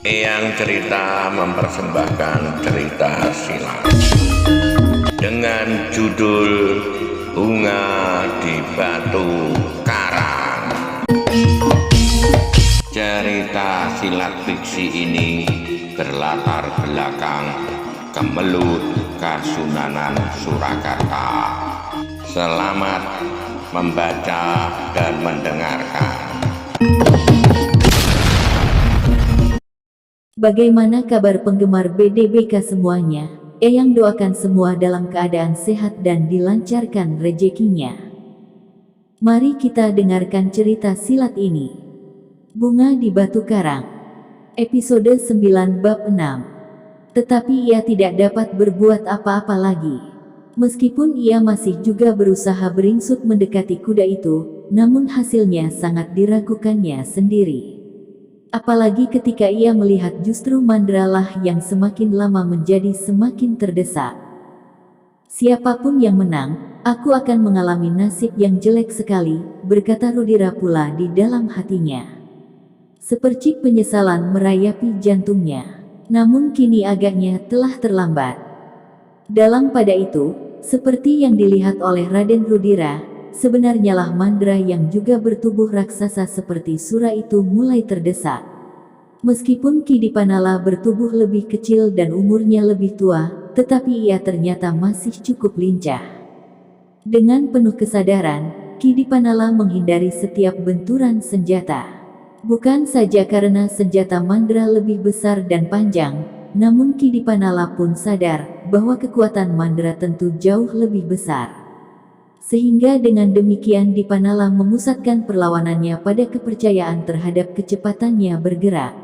Eyang Cerita mempersembahkan cerita silat dengan judul Bunga di Batu Karang. Cerita silat fiksi ini berlatar belakang Kemelut Kasunanan Surakarta. Selamat membaca dan mendengarkan. Bagaimana kabar penggemar BDBK semuanya? Eyang doakan semua dalam keadaan sehat dan dilancarkan rezekinya. Mari kita dengarkan cerita silat ini. Bunga di Batu Karang. Episode 9 Bab 6. Tetapi ia tidak dapat berbuat apa-apa lagi. Meskipun ia masih juga berusaha beringsut mendekati kuda itu, namun hasilnya sangat diragukannya sendiri. Apalagi ketika ia melihat justru Mandra lah yang semakin lama menjadi semakin terdesak. Siapapun yang menang, aku akan mengalami nasib yang jelek sekali, berkata Rudira pula di dalam hatinya. Sepercik penyesalan merayapi jantungnya. Namun kini agaknya telah terlambat. Dalam pada itu, seperti yang dilihat oleh Raden Rudira, sebenarnya lah Mandra yang juga bertubuh raksasa seperti Sura itu mulai terdesak. Meskipun Ki Dipanala bertubuh lebih kecil dan umurnya lebih tua, tetapi ia ternyata masih cukup lincah. Dengan penuh kesadaran, Ki Dipanala menghindari setiap benturan senjata. Bukan saja karena senjata Mandra lebih besar dan panjang, namun Ki Dipanala pun sadar bahwa kekuatan Mandra tentu jauh lebih besar. Sehingga dengan demikian Dipanala memusatkan perlawanannya pada kepercayaan terhadap kecepatannya bergerak.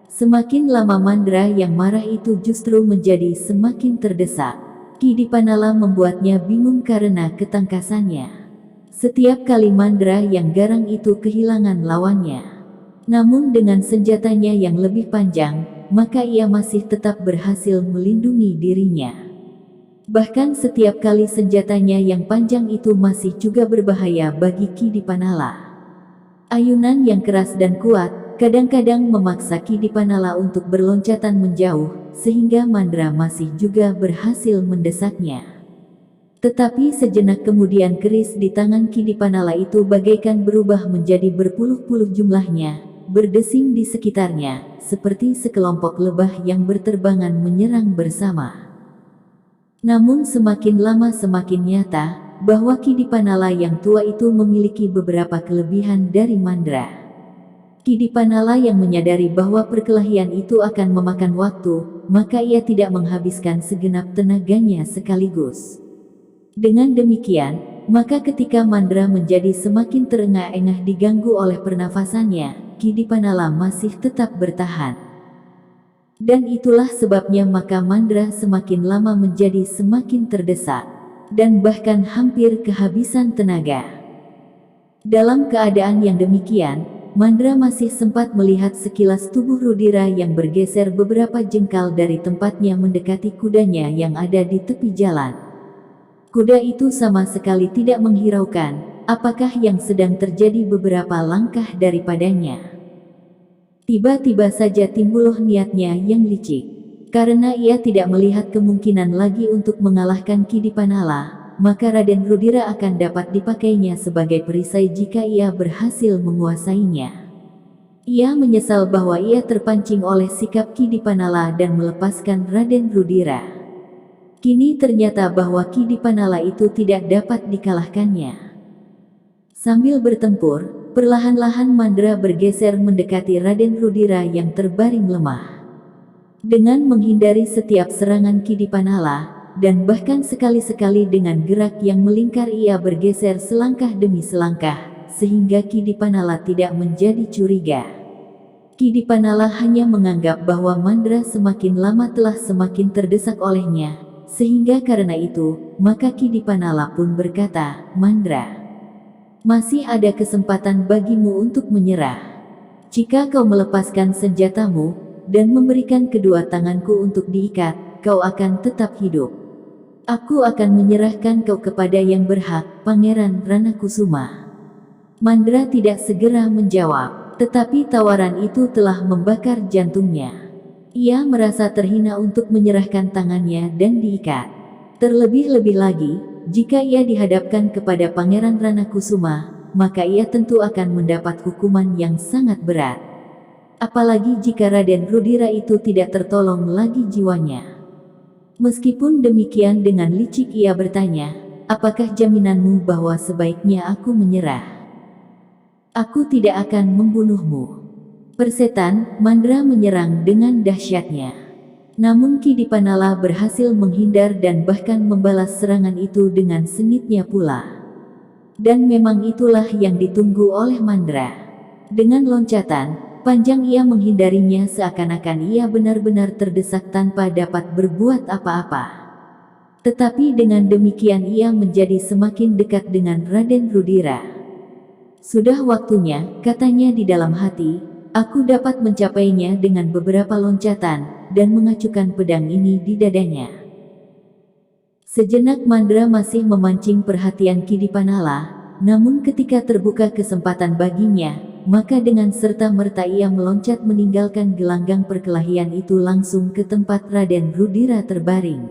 Semakin lama Mandra yang marah itu justru menjadi semakin terdesak. Ki Dipanala membuatnya bingung karena ketangkasannya. Setiap kali Mandra yang garang itu kehilangan lawannya. Namun dengan senjatanya yang lebih panjang, maka ia masih tetap berhasil melindungi dirinya. Bahkan setiap kali senjatanya yang panjang itu masih juga berbahaya bagi Ki Dipanala. Ayunan yang keras dan kuat, kadang-kadang memaksa Ki Dipanala untuk berloncatan menjauh, sehingga Mandra masih juga berhasil mendesaknya. Tetapi sejenak kemudian keris di tangan Ki Dipanala itu bagaikan berubah menjadi berpuluh-puluh jumlahnya, berdesing di sekitarnya, seperti sekelompok lebah yang berterbangan menyerang bersama. Namun semakin lama semakin nyata, bahwa Ki Dipanala yang tua itu memiliki beberapa kelebihan dari Mandra. Ki Dipanala yang menyadari bahwa perkelahian itu akan memakan waktu, maka ia tidak menghabiskan segenap tenaganya sekaligus. Dengan demikian, maka ketika Mandra menjadi semakin terengah-engah diganggu oleh pernafasannya, Ki Dipanala masih tetap bertahan. Dan itulah sebabnya maka Mandra semakin lama menjadi semakin terdesak, dan bahkan hampir kehabisan tenaga. Dalam keadaan yang demikian, Mandra masih sempat melihat sekilas tubuh Rudira yang bergeser beberapa jengkal dari tempatnya mendekati kudanya yang ada di tepi jalan. Kuda itu sama sekali tidak menghiraukan apakah yang sedang terjadi beberapa langkah daripadanya. Tiba-tiba saja timbul niatnya yang licik. Karena ia tidak melihat kemungkinan lagi untuk mengalahkan Ki Dipanala, maka Raden Rudira akan dapat dipakainya sebagai perisai jika ia berhasil menguasainya. Ia menyesal bahwa ia terpancing oleh sikap Ki Dipanala dan melepaskan Raden Rudira. Kini ternyata bahwa Ki Dipanala itu tidak dapat dikalahkannya. Sambil bertempur, perlahan-lahan Mandra bergeser mendekati Raden Rudira yang terbaring lemah. Dengan menghindari setiap serangan Ki Dipanala, dan bahkan sekali-sekali dengan gerak yang melingkar ia bergeser selangkah demi selangkah, sehingga Ki Dipanala tidak menjadi curiga. Ki Dipanala hanya menganggap bahwa Mandra semakin lama telah semakin terdesak olehnya, sehingga karena itu, maka Ki Dipanala pun berkata, "Mandra, masih ada kesempatan bagimu untuk menyerah. Jika kau melepaskan senjatamu, dan memberikan kedua tanganku untuk diikat, kau akan tetap hidup. Aku akan menyerahkan kau kepada yang berhak, Pangeran Ranakusuma." Mandra tidak segera menjawab. Tetapi tawaran itu telah membakar jantungnya. Ia merasa terhina untuk menyerahkan tangannya dan diikat. Terlebih-lebih lagi, jika ia dihadapkan kepada Pangeran Ranakusuma, maka ia tentu akan mendapat hukuman yang sangat berat. Apalagi jika Raden Rudira itu tidak tertolong lagi jiwanya. Meskipun demikian dengan licik ia bertanya, apakah jaminanmu bahwa sebaiknya aku menyerah? Aku tidak akan membunuhmu. Persetan, Mandra menyerang dengan dahsyatnya. Namun Ki Dipanala berhasil menghindar dan bahkan membalas serangan itu dengan sengitnya pula. Dan memang itulah yang ditunggu oleh Mandra. Dengan loncatan panjang ia menghindarinya seakan-akan ia benar-benar terdesak tanpa dapat berbuat apa-apa. Tetapi dengan demikian ia menjadi semakin dekat dengan Raden Rudira. Sudah waktunya, katanya di dalam hati, aku dapat mencapainya dengan beberapa loncatan, dan mengacukan pedang ini di dadanya. Sejenak Mandra masih memancing perhatian Ki Dipanala, namun ketika terbuka kesempatan baginya, maka dengan serta-merta ia meloncat meninggalkan gelanggang perkelahian itu langsung ke tempat Raden Rudira terbaring.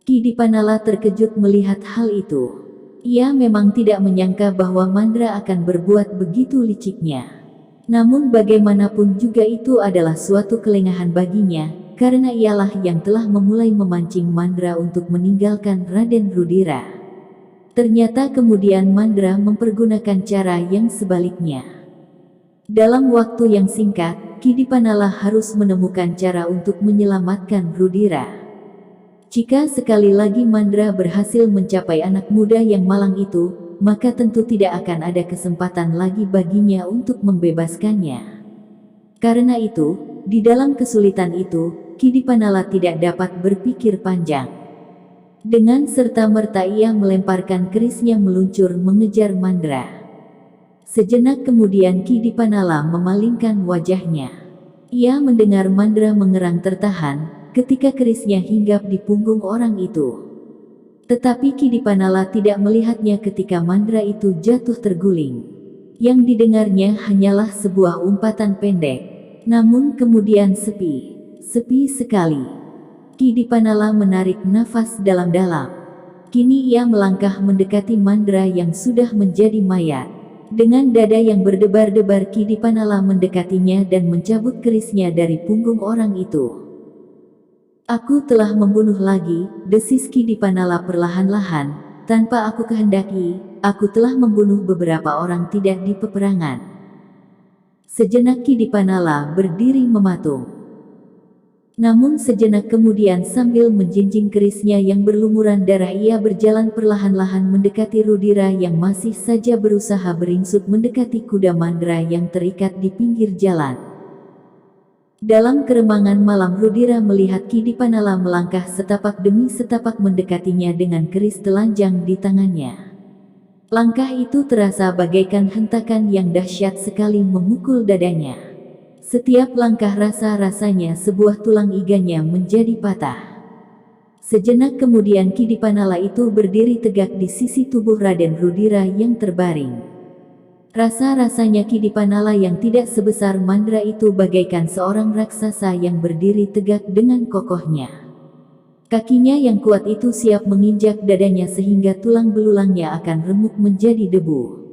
Ki Dipanala terkejut melihat hal itu. Ia memang tidak menyangka bahwa Mandra akan berbuat begitu liciknya. Namun bagaimanapun juga itu adalah suatu kelengahan baginya, karena ialah yang telah memulai memancing Mandra untuk meninggalkan Raden Rudira. Ternyata kemudian Mandra mempergunakan cara yang sebaliknya. Dalam waktu yang singkat, Ki Dipanala harus menemukan cara untuk menyelamatkan Rudira. Jika sekali lagi Mandra berhasil mencapai anak muda yang malang itu, maka tentu tidak akan ada kesempatan lagi baginya untuk membebaskannya. Karena itu, di dalam kesulitan itu, Ki Dipanala tidak dapat berpikir panjang. Dengan serta-merta ia melemparkan kerisnya meluncur mengejar Mandra. Sejenak kemudian Ki Dipanala memalingkan wajahnya. Ia mendengar Mandra mengerang tertahan, ketika kerisnya hinggap di punggung orang itu. Tetapi Ki Dipanala tidak melihatnya ketika Mandra itu jatuh terguling. Yang didengarnya hanyalah sebuah umpatan pendek. Namun kemudian sepi sekali. Ki Dipanala menarik nafas dalam-dalam. Kini ia melangkah mendekati Mandra yang sudah menjadi mayat. Dengan dada yang berdebar-debar Ki Dipanala mendekatinya dan mencabut kerisnya dari punggung orang itu. Aku telah membunuh lagi, desis Ki Dipanala perlahan-lahan, tanpa aku kehendaki, aku telah membunuh beberapa orang tidak di peperangan. Sejenak Ki Dipanala berdiri mematung. Namun sejenak kemudian sambil menjinjing kerisnya yang berlumuran darah ia berjalan perlahan-lahan mendekati Rudira yang masih saja berusaha beringsut mendekati kuda Mandra yang terikat di pinggir jalan. Dalam keremangan malam Rudira melihat Ki Dipanala melangkah setapak demi setapak mendekatinya dengan keris telanjang di tangannya. Langkah itu terasa bagaikan hentakan yang dahsyat sekali memukul dadanya. Setiap langkah rasa-rasanya sebuah tulang iganya menjadi patah. Sejenak kemudian Ki Dipanala itu berdiri tegak di sisi tubuh Raden Rudira yang terbaring. Rasa-rasanya Ki Dipanala yang tidak sebesar Mandra itu bagaikan seorang raksasa yang berdiri tegak dengan kokohnya. Kakinya yang kuat itu siap menginjak dadanya sehingga tulang belulangnya akan remuk menjadi debu.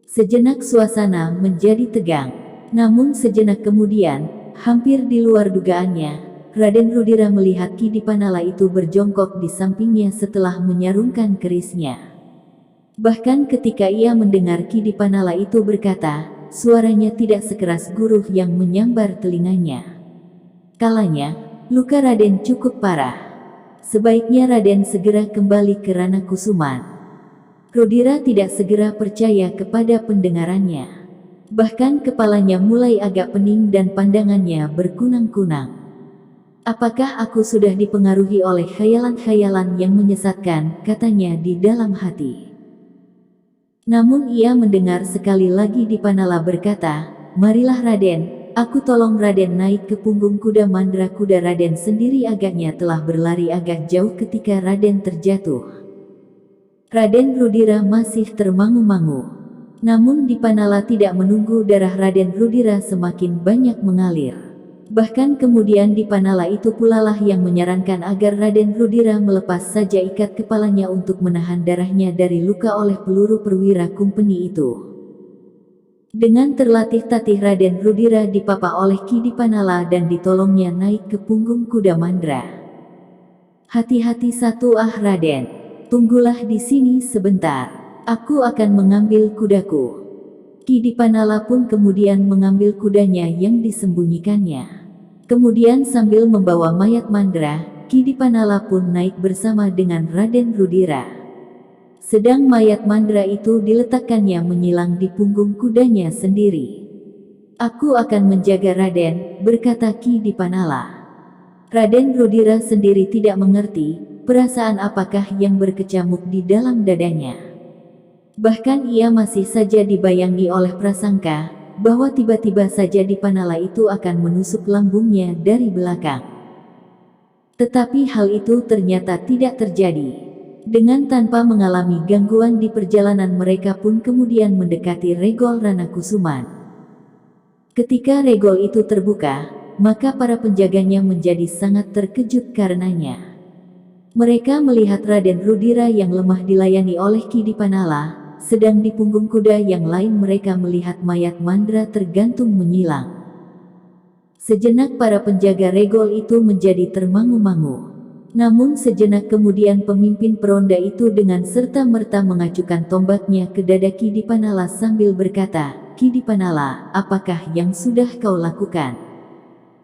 Sejenak suasana menjadi tegang. Namun sejenak kemudian, hampir di luar dugaannya, Raden Rudira melihat Ki Dipanala itu berjongkok di sampingnya setelah menyarungkan kerisnya. Bahkan ketika ia mendengar Ki Dipanala itu berkata, suaranya tidak sekeras guruh yang menyambar telinganya. Kalanya, luka Raden cukup parah. Sebaiknya Raden segera kembali ke Ranakusuman. Rudira tidak segera percaya kepada pendengarannya. Bahkan kepalanya mulai agak pening dan pandangannya berkunang-kunang. Apakah aku sudah dipengaruhi oleh khayalan-khayalan yang menyesatkan, katanya di dalam hati. Namun ia mendengar sekali lagi Dipanala berkata, marilah Raden, aku tolong Raden naik ke punggung kuda Mandra. Kuda Raden sendiri agaknya telah berlari agak jauh ketika Raden terjatuh. Raden Rudira masih termangu-mangu. Namun Dipanala tidak menunggu darah Raden Rudira semakin banyak mengalir. Bahkan kemudian Dipanala itu pulalah yang menyarankan agar Raden Rudira melepas saja ikat kepalanya untuk menahan darahnya dari luka oleh peluru perwira kumpeni itu. Dengan terlatih-tatih Raden Rudira dipapa oleh Ki Dipanala dan ditolongnya naik ke punggung kuda Mandra. "Hati-hati satu Raden. Tunggulah di sini sebentar. Aku akan mengambil kudaku." Ki Dipanala pun kemudian mengambil kudanya yang disembunyikannya. Kemudian sambil membawa mayat Mandra, Ki Dipanala pun naik bersama dengan Raden Rudira. Sedang mayat Mandra itu diletakkannya menyilang di punggung kudanya sendiri. "Aku akan menjaga Raden," berkata Ki Dipanala. Raden Rudira sendiri tidak mengerti perasaan apakah yang berkecamuk di dalam dadanya. Bahkan ia masih saja dibayangi oleh prasangka bahwa tiba-tiba saja Dipanala itu akan menusuk lambungnya dari belakang. Tetapi hal itu ternyata tidak terjadi. Dengan tanpa mengalami gangguan di perjalanan mereka pun kemudian mendekati Regol Ranakusuman. Ketika regol itu terbuka, maka para penjaganya menjadi sangat terkejut karenanya. Mereka melihat Raden Rudira yang lemah dilayani oleh Ki Dipanala, sedang di punggung kuda yang lain mereka melihat mayat Mandra tergantung menyilang. Sejenak para penjaga regol itu menjadi termangu-mangu. Namun sejenak kemudian pemimpin peronda itu dengan serta-merta mengacukan tombaknya ke dada Ki Dipanala sambil berkata, "Ki Dipanala, apakah yang sudah kau lakukan?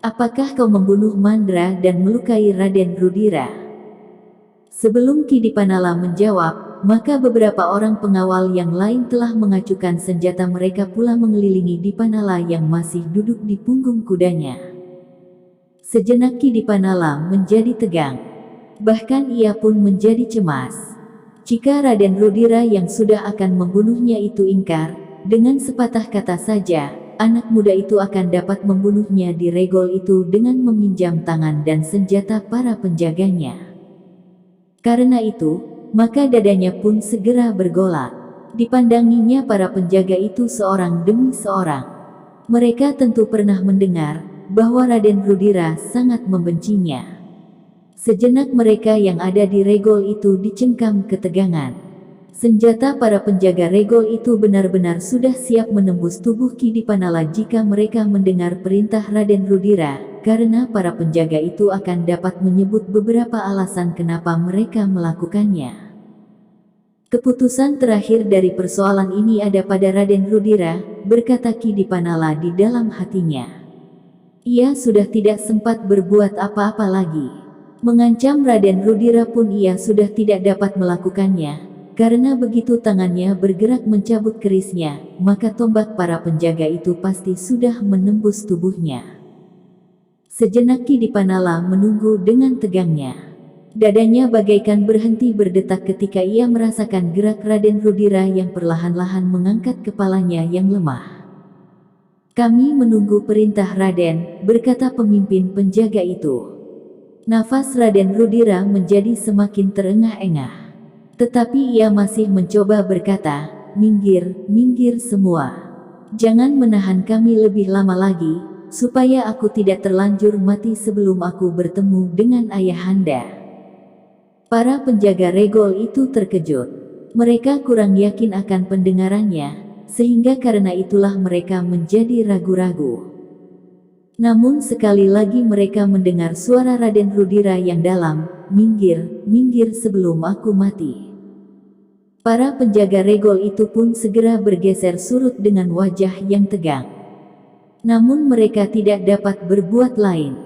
Apakah kau membunuh Mandra dan melukai Raden Rudira?" Sebelum Ki Dipanala menjawab, maka beberapa orang pengawal yang lain telah mengacukan senjata mereka pula mengelilingi Dipanala yang masih duduk di punggung kudanya. Sejenak Ki Dipanala menjadi tegang. Bahkan ia pun menjadi cemas. Jika Raden Rudira yang sudah akan membunuhnya itu ingkar, dengan sepatah kata saja, anak muda itu akan dapat membunuhnya di regol itu dengan meminjam tangan dan senjata para penjaganya. Karena itu, maka dadanya pun segera bergolak. Dipandanginya para penjaga itu seorang demi seorang. Mereka tentu pernah mendengar bahwa Raden Rudira sangat membencinya. Sejenak mereka yang ada di regol itu dicengkam ketegangan. Senjata para penjaga regol itu benar-benar sudah siap menembus tubuh Ki Dipanala jika mereka mendengar perintah Raden Rudira, karena para penjaga itu akan dapat menyebut beberapa alasan kenapa mereka melakukannya. "Keputusan terakhir dari persoalan ini ada pada Raden Rudira," berkata Ki Dipanala di dalam hatinya. Ia sudah tidak sempat berbuat apa-apa lagi. Mengancam Raden Rudira pun ia sudah tidak dapat melakukannya, karena begitu tangannya bergerak mencabut kerisnya, maka tombak para penjaga itu pasti sudah menembus tubuhnya. Sejenak Ki Dipanala menunggu dengan tegangnya. Dadanya bagaikan berhenti berdetak ketika ia merasakan gerak Raden Rudira yang perlahan-lahan mengangkat kepalanya yang lemah. "Kami menunggu perintah Raden," berkata pemimpin penjaga itu. Nafas Raden Rudira menjadi semakin terengah-engah. Tetapi ia masih mencoba berkata, "Minggir, minggir semua. Jangan menahan kami lebih lama lagi, supaya aku tidak terlanjur mati sebelum aku bertemu dengan ayahanda." Para penjaga regol itu terkejut. Mereka kurang yakin akan pendengarannya, sehingga karena itulah mereka menjadi ragu-ragu. Namun sekali lagi mereka mendengar suara Raden Rudira yang dalam, "Minggir, minggir sebelum aku mati." Para penjaga regol itu pun segera bergeser surut dengan wajah yang tegang. Namun mereka tidak dapat berbuat lain.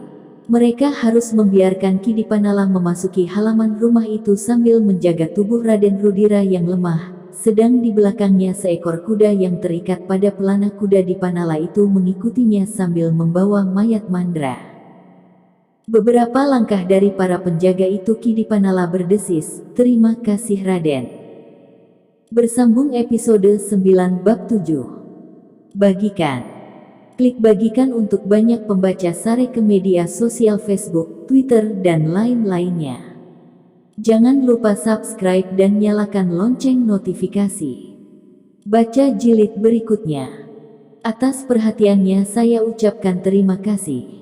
Mereka harus membiarkan Ki Dipanala memasuki halaman rumah itu sambil menjaga tubuh Raden Rudira yang lemah. Sedang di belakangnya seekor kuda yang terikat pada pelana kuda Dipanala itu mengikutinya sambil membawa mayat Mandra. Beberapa langkah dari para penjaga itu Ki Dipanala berdesis, "Terima kasih Raden." Bersambung episode 9 bab 7. Bagikan. Klik bagikan untuk banyak pembaca Sare ke media sosial Facebook, Twitter, dan lain-lainnya. Jangan lupa subscribe dan nyalakan lonceng notifikasi. Baca jilid berikutnya. Atas perhatiannya saya ucapkan terima kasih.